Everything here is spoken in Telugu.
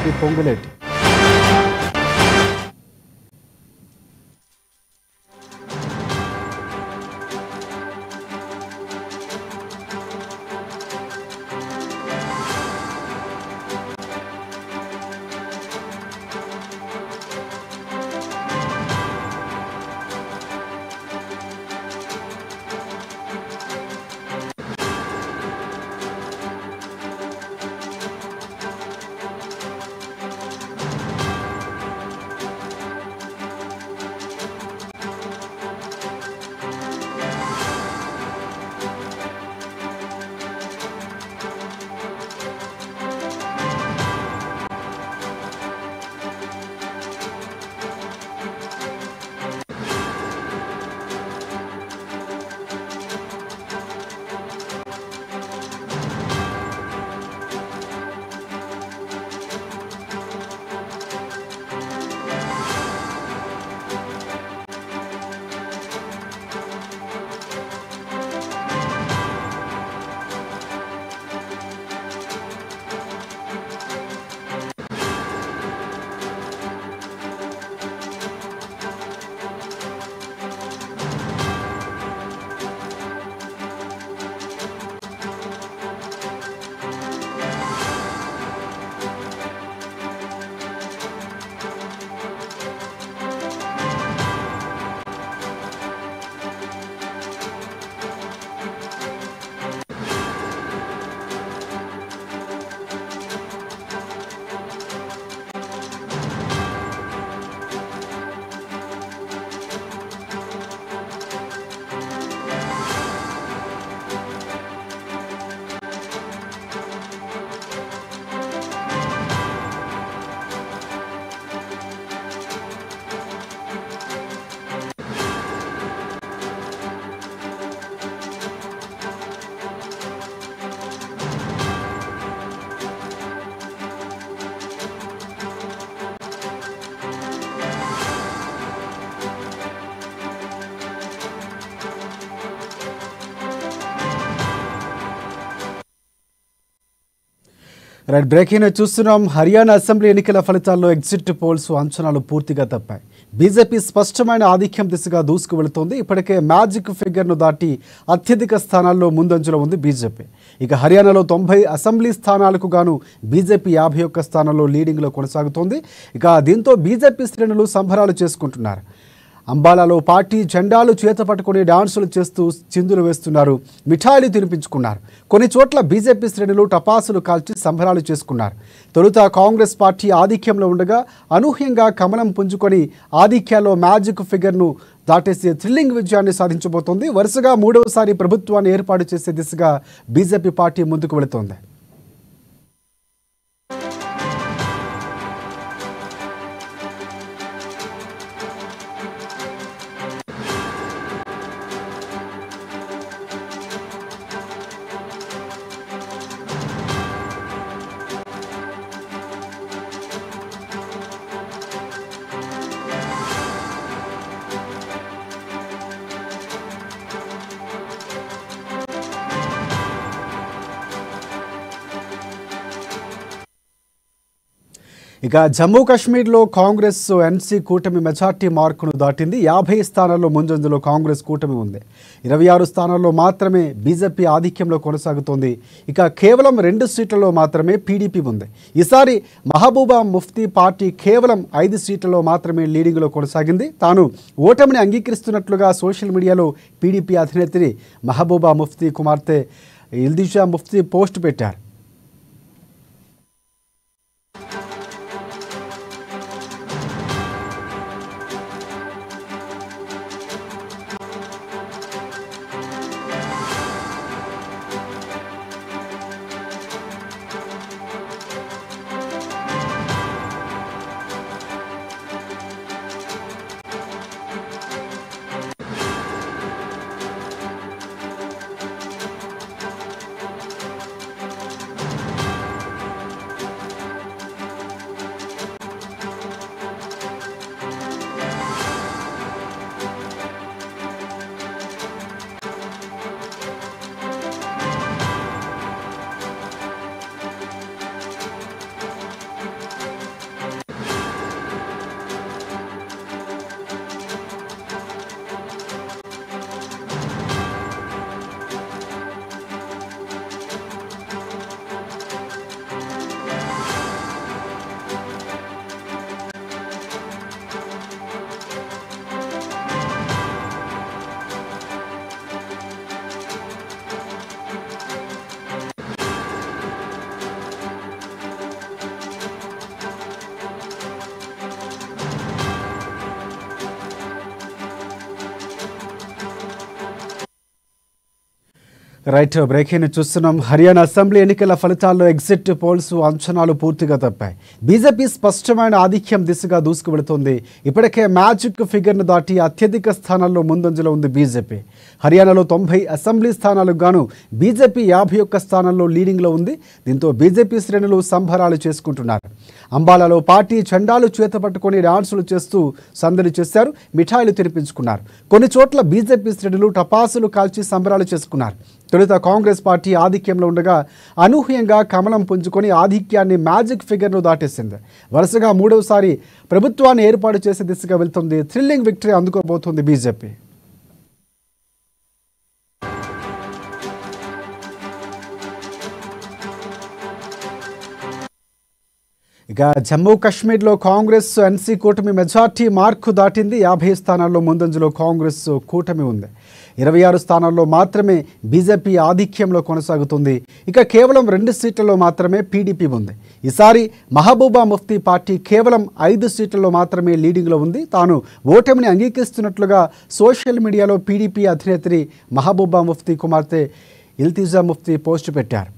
మంత్రి పొంగులేటి. రైట్, బ్రేకింగ్ చూస్తున్నాం. హర్యానా అసెంబ్లీ ఎన్నికల ఫలితాల్లో ఎగ్జిట్ పోల్స్ అంచనాలు పూర్తిగా తప్పాయి. బీజేపీ స్పష్టమైన ఆధిక్యం దిశగా దూసుకు వెళుతోంది. ఇప్పటికే మ్యాజిక్ ఫిగర్ను దాటి అత్యధిక స్థానాల్లో ముందంజలో ఉంది బీజేపీ. ఇక హర్యానాలో 90 అసెంబ్లీ స్థానాలకు గాను బీజేపీ 51 స్థానాల్లో లీడింగ్లో కొనసాగుతోంది. ఇక దీంతో బీజేపీ శ్రేణులు సంబరాలు చేసుకుంటున్నారు. అంబాలాలో పార్టీ జెండాలు చేత పట్టుకుని డాన్సులు చేస్తూ చిందులు వేస్తున్నారు, మిఠాయిలు తినిపించుకున్నారు. కొన్ని చోట్ల బీజేపీ శ్రేణులు టపాసులు కాల్చి సంబరాలు చేసుకున్నారు. తొలుత కాంగ్రెస్ పార్టీ ఆధిక్యంలో ఉండగా అనూహ్యంగా కమలం పుంజుకొని ఆధిక్యాల్లో మ్యాజిక్ ఫిగర్ను దాటేసి థ్రిల్లింగ్ విజయాన్ని సాధించబోతోంది. వరుసగా 3వసారి ప్రభుత్వాన్ని ఏర్పాటు చేసే దిశగా బీజేపీ పార్టీ ముందుకు వెళుతోంది. ఇక జమ్మూ కాశ్మీర్లో కాంగ్రెస్ ఎన్సీ కూటమి మెజార్టీ మార్కును దాటింది. 50 స్థానాల్లో ముందంజలో కాంగ్రెస్ కూటమి ఉంది. 26 స్థానాల్లో మాత్రమే బీజేపీ ఆధిక్యంలో కొనసాగుతోంది. ఇక కేవలం 2 సీట్లలో మాత్రమే పీడీపీ ఉంది. ఈసారి మహబూబా ముఫ్తీ పార్టీ కేవలం 5 సీట్లలో మాత్రమే లీడింగ్లో కొనసాగింది. తాను ఓటమిని అంగీకరిస్తున్నట్లుగా సోషల్ మీడియాలో పీడీపీ అధినేత్రి మహబూబా ముఫ్తీ కుమార్తె ఇల్దిజా ముఫ్తీ పోస్ట్ పెట్టారు. రైట్ బ్రేకింగ్ చూస్తున్నాం. హర్యానా అసెంబ్లీ ఎన్నికల ఫలితాల్లో ఎగ్జిట్ పోల్స్ అంచనాలు పూర్తిగా తప్పాయి. బీజేపీ స్పష్టమైన ఆధిక్యం దిశగా దూసుకువెళుతోంది. ఇప్పటికే మ్యాజిక్ ఫిగర్ను దాటి అత్యధిక స్థానాల్లో ముందంజలో ఉంది బీజేపీ. హర్యానాలో 90 అసెంబ్లీ స్థానాలకు గాను బీజేపీ 51 స్థానాల్లో లీడింగ్లో ఉంది. దీంతో బీజేపీ శ్రేణులు సంబరాలు చేసుకుంటున్నారు. అంబాలాలో పార్టీ జెండాలు చేతపట్టుకొని డాన్సులు చేస్తూ సందడి చేశారు, మిఠాయిలు తినిపించుకున్నారు. కొన్ని చోట్ల బీజేపీ శ్రేణులు టపాసులు కాల్చి సంబరాలు చేసుకున్నారు. తొలుత కాంగ్రెస్ పార్టీ ఆధిక్యంలో ఉండగా అనూహ్యంగా కమలం పుంజుకొని ఆధిక్యాన్ని మ్యాజిక్ ఫిగర్ను దాటేసింది. వరుసగా మూడవసారి ప్రభుత్వాన్ని ఏర్పాటు చేసే దిశగా వెళ్తుంది. థ్రిల్లింగ్ విక్టరీ అందుకోబోతుంది బీజేపీ. ఇక జమ్మూ కాశ్మీర్లో కాంగ్రెస్ ఎన్సీ కూటమి మెజార్టీ మార్కు దాటింది. 50 స్థానాల్లో ముందంజలో కాంగ్రెస్ కూటమి ఉంది. 26 స్థానాల్లో మాత్రమే బీజేపీ ఆధిక్యంలో కొనసాగుతుంది. ఇక కేవలం 2 సీట్లలో మాత్రమే పీడీపీ ఉంది. ఈసారి మహబూబా ముఫ్తీ పార్టీ కేవలం 5 సీట్లలో మాత్రమే లీడింగ్లో ఉంది. తాను ఓటమిని అంగీకరిస్తున్నట్లుగా సోషల్ మీడియాలో పీడీపీ అధినేత్రి మహబూబా ముఫ్తీ కుమార్తె ఇల్తిజా ముఫ్తీ పోస్టు పెట్టారు.